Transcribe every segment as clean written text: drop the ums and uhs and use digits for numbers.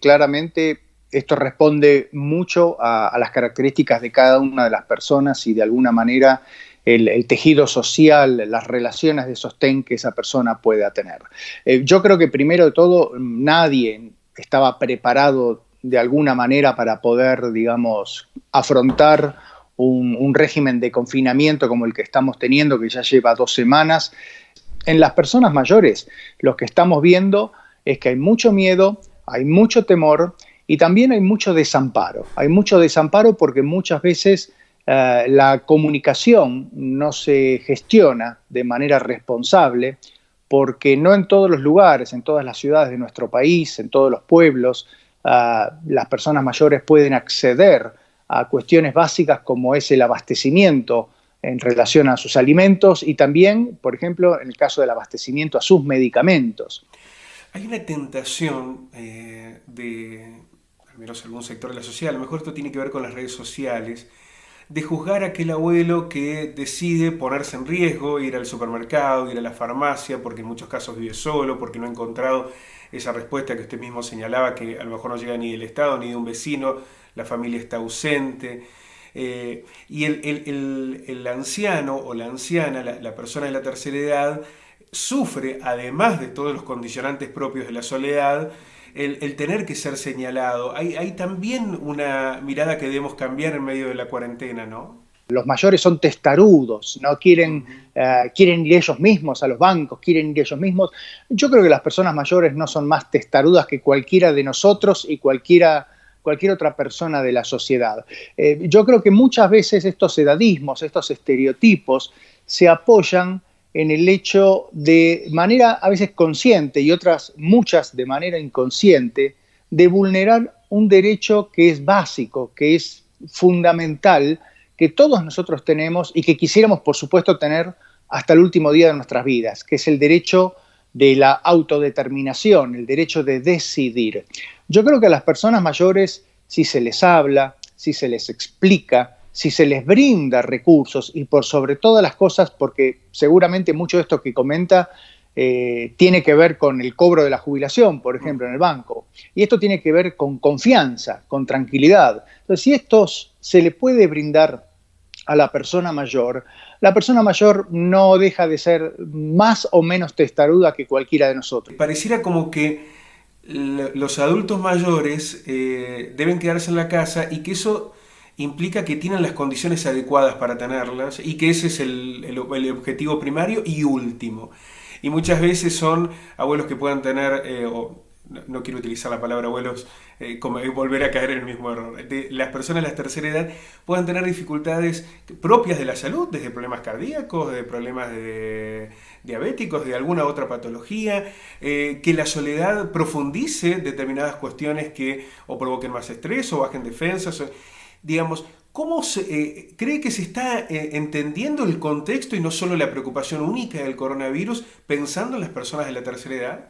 claramente esto responde mucho a las características de cada una de las personas y de alguna manera el tejido social, las relaciones de sostén que esa persona pueda tener. Yo creo que primero de todo nadie estaba preparado de alguna manera para poder, digamos, afrontar un régimen de confinamiento como el que estamos teniendo, que ya lleva 2 semanas. En las personas mayores, lo que estamos viendo es que hay mucho miedo, hay mucho temor y también hay mucho desamparo. Hay mucho desamparo porque muchas veces la comunicación no se gestiona de manera responsable porque no en todos los lugares, en todas las ciudades de nuestro país, en todos los pueblos, las personas mayores pueden acceder a cuestiones básicas como es el abastecimiento en relación a sus alimentos y también, por ejemplo, en el caso del abastecimiento a sus medicamentos. Hay una tentación al menos algún sector de la sociedad, a lo mejor esto tiene que ver con las redes sociales, de juzgar a aquel abuelo que decide ponerse en riesgo, ir al supermercado, ir a la farmacia, porque en muchos casos vive solo, porque no ha encontrado esa respuesta que usted mismo señalaba, que a lo mejor no llega ni del Estado ni de un vecino, la familia está ausente. Y el anciano o la anciana, la persona de la tercera edad, sufre, además de todos los condicionantes propios de la soledad, el tener que ser señalado. Hay también una mirada que debemos cambiar en medio de la cuarentena, ¿no? Los mayores son testarudos, no quieren, Ujú. quieren ir ellos mismos a los bancos, quieren ir ellos mismos. Yo creo que las personas mayores no son más testarudas que cualquiera de nosotros y cualquier otra persona de la sociedad. Yo creo que muchas veces estos edadismos, estos estereotipos, se apoyan en el hecho de manera a veces consciente y otras muchas de manera inconsciente de vulnerar un derecho que es básico, que es fundamental, que todos nosotros tenemos y que quisiéramos, por supuesto, tener hasta el último día de nuestras vidas, que es el derecho de la autodeterminación, el derecho de decidir. Yo creo que a las personas mayores, si se les habla, si se les explica, si se les brinda recursos y por sobre todas las cosas, porque seguramente mucho de esto que comenta tiene que ver con el cobro de la jubilación, por ejemplo, en el banco. Y esto tiene que ver con confianza, con tranquilidad. Entonces, si esto se le puede brindar a la persona mayor no deja de ser más o menos testaruda que cualquiera de nosotros. Pareciera como que los adultos mayores deben quedarse en la casa y que eso implica que tienen las condiciones adecuadas para tenerlas y que ese es el objetivo primario y último. Y muchas veces son abuelos que puedan tener, no quiero utilizar la palabra abuelos, como volver a caer en el mismo error. Las personas de la tercera edad puedan tener dificultades propias de la salud, desde problemas cardíacos, de problemas diabéticos, de alguna otra patología, que la soledad profundice determinadas cuestiones que o provoquen más estrés o bajen defensas. Digamos, ¿cómo cree que se está entendiendo el contexto y no solo la preocupación única del coronavirus pensando en las personas de la tercera edad?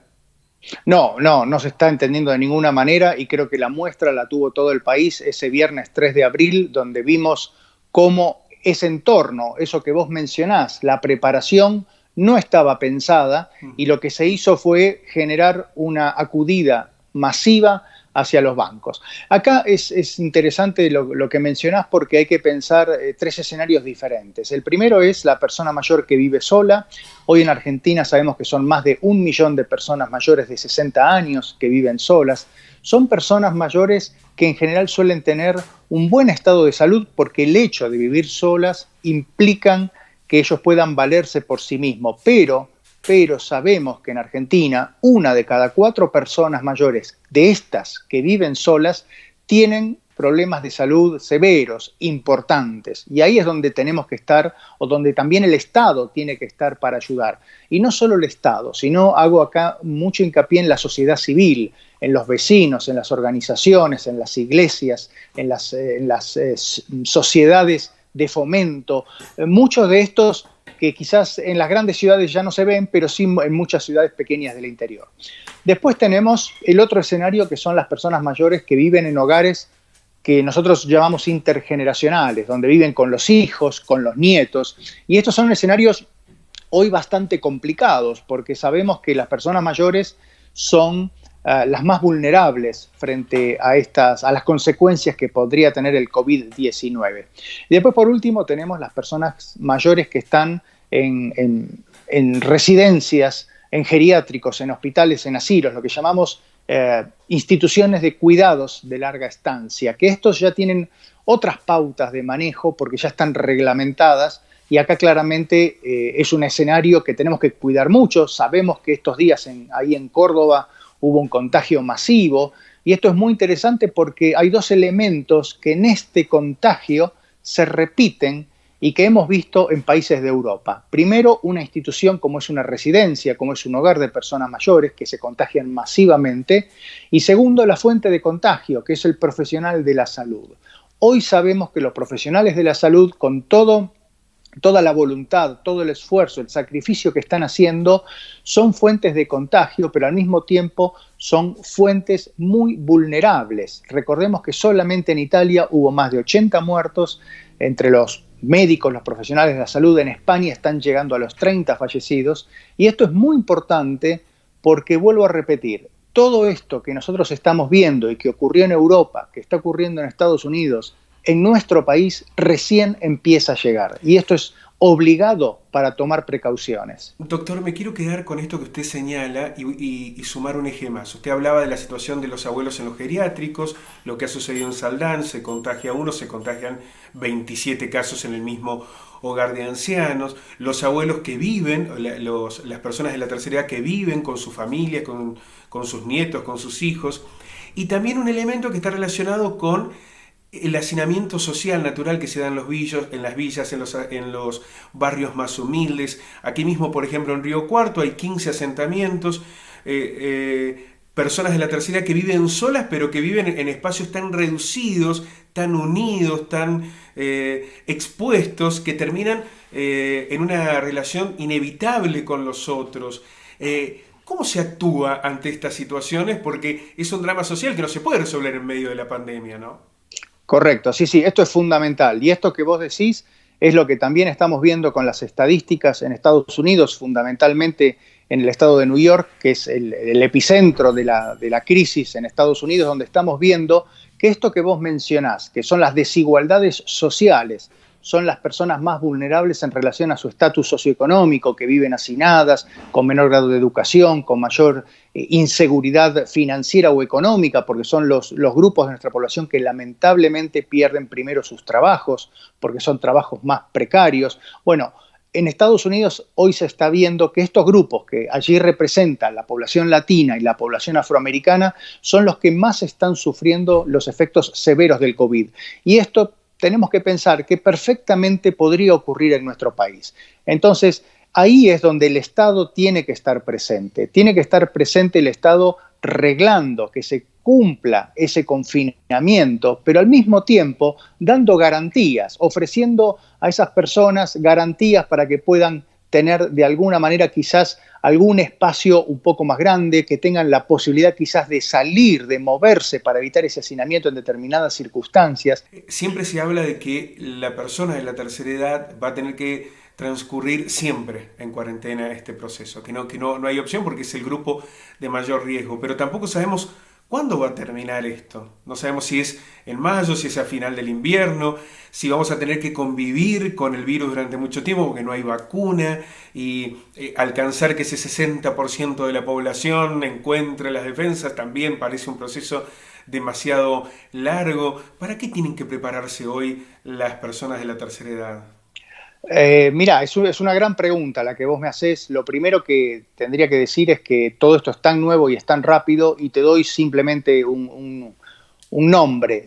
No se está entendiendo de ninguna manera y creo que la muestra la tuvo todo el país ese viernes 3 de abril, donde vimos cómo ese entorno, eso que vos mencionás, la preparación no estaba pensada y lo que se hizo fue generar una acudida masiva hacia los bancos. Acá es interesante lo que mencionás porque hay que pensar tres escenarios diferentes. El primero es la persona mayor que vive sola. Hoy en Argentina sabemos que son más de 1 millón de personas mayores de 60 años que viven solas. Son personas mayores que en general suelen tener un buen estado de salud porque el hecho de vivir solas implican que ellos puedan valerse por sí mismos, pero sabemos que en Argentina 1 de cada 4 personas mayores de estas que viven solas tienen problemas de salud severos, importantes. Y ahí es donde tenemos que estar, o donde también el Estado tiene que estar para ayudar. Y no solo el Estado, sino hago acá mucho hincapié en la sociedad civil, en los vecinos, en las organizaciones, en las iglesias, en las sociedades de fomento. Muchos de estos que quizás en las grandes ciudades ya no se ven, pero sí en muchas ciudades pequeñas del interior. Después tenemos el otro escenario, que son las personas mayores que viven en hogares que nosotros llamamos intergeneracionales, donde viven con los hijos, con los nietos, y estos son escenarios hoy bastante complicados, porque sabemos que las personas mayores son las más vulnerables frente a las consecuencias que podría tener el COVID-19. Y después, por último, tenemos las personas mayores que están en residencias, en geriátricos, en hospitales, en asilos, lo que llamamos instituciones de cuidados de larga estancia, que estos ya tienen otras pautas de manejo porque ya están reglamentadas, y acá claramente es un escenario que tenemos que cuidar mucho. Sabemos que estos días ahí en Córdoba hubo un contagio masivo, y esto es muy interesante porque hay dos elementos que en este contagio se repiten y que hemos visto en países de Europa. Primero, una institución como es una residencia, como es un hogar de personas mayores que se contagian masivamente. Y segundo, la fuente de contagio, que es el profesional de la salud. Hoy sabemos que los profesionales de la salud, con toda la voluntad, todo el esfuerzo, el sacrificio que están haciendo, son fuentes de contagio, pero al mismo tiempo son fuentes muy vulnerables. Recordemos que solamente en Italia hubo más de 80 muertos entre los médicos, los profesionales de la salud. En España están llegando a los 30 fallecidos, y esto es muy importante porque, vuelvo a repetir, todo esto que nosotros estamos viendo y que ocurrió en Europa, que está ocurriendo en Estados Unidos, en nuestro país recién empieza a llegar, y esto es obligado para tomar precauciones. Doctor, me quiero quedar con esto que usted señala y sumar un eje más. Usted hablaba de la situación de los abuelos en los geriátricos, lo que ha sucedido en Saldán: se contagia uno, se contagian 27 casos en el mismo hogar de ancianos, los abuelos que viven, las personas de la tercera edad que viven con su familia, con sus nietos, con sus hijos, y también un elemento que está relacionado con el hacinamiento social natural que se da en en las villas, en los barrios más humildes. Aquí mismo, por ejemplo, en Río Cuarto hay 15 asentamientos, personas de la tercera edad que viven solas, pero que viven en espacios tan reducidos, tan unidos, tan expuestos, que terminan en una relación inevitable con los otros. ¿Cómo se actúa ante estas situaciones? Porque es un drama social que no se puede resolver en medio de la pandemia, ¿no? Correcto, sí, sí, esto es fundamental. Y esto que vos decís es lo que también estamos viendo con las estadísticas en Estados Unidos, fundamentalmente en el estado de New York, que es el epicentro de la crisis en Estados Unidos, donde estamos viendo que esto que vos mencionás, que son las desigualdades sociales, son las personas más vulnerables en relación a su estatus socioeconómico, que viven hacinadas, con menor grado de educación, con mayor inseguridad financiera o económica, porque son los grupos de nuestra población que lamentablemente pierden primero sus trabajos, porque son trabajos más precarios. Bueno, en Estados Unidos hoy se está viendo que estos grupos que allí representan la población latina y la población afroamericana son los que más están sufriendo los efectos severos del COVID. Y esto tenemos que pensar que perfectamente podría ocurrir en nuestro país. Entonces, ahí es donde el Estado tiene que estar presente. Tiene que estar presente el Estado reglando que se cumpla ese confinamiento, pero al mismo tiempo dando garantías, ofreciendo a esas personas garantías para que puedan tener de alguna manera quizás algún espacio un poco más grande, que tengan la posibilidad quizás de salir, de moverse para evitar ese hacinamiento en determinadas circunstancias. Siempre se habla de que la persona de la tercera edad va a tener que transcurrir siempre en cuarentena este proceso, que no hay opción porque es el grupo de mayor riesgo, pero tampoco sabemos cuándo va a terminar esto. No sabemos si es en mayo, si es a final del invierno, si vamos a tener que convivir con el virus durante mucho tiempo porque no hay vacuna, y alcanzar que ese 60% de la población encuentre las defensas también parece un proceso demasiado largo. ¿Para qué tienen que prepararse hoy las personas de la tercera edad? Mira, es una gran pregunta la que vos me haces. Lo primero que tendría que decir es que todo esto es tan nuevo y es tan rápido, y te doy simplemente un nombre.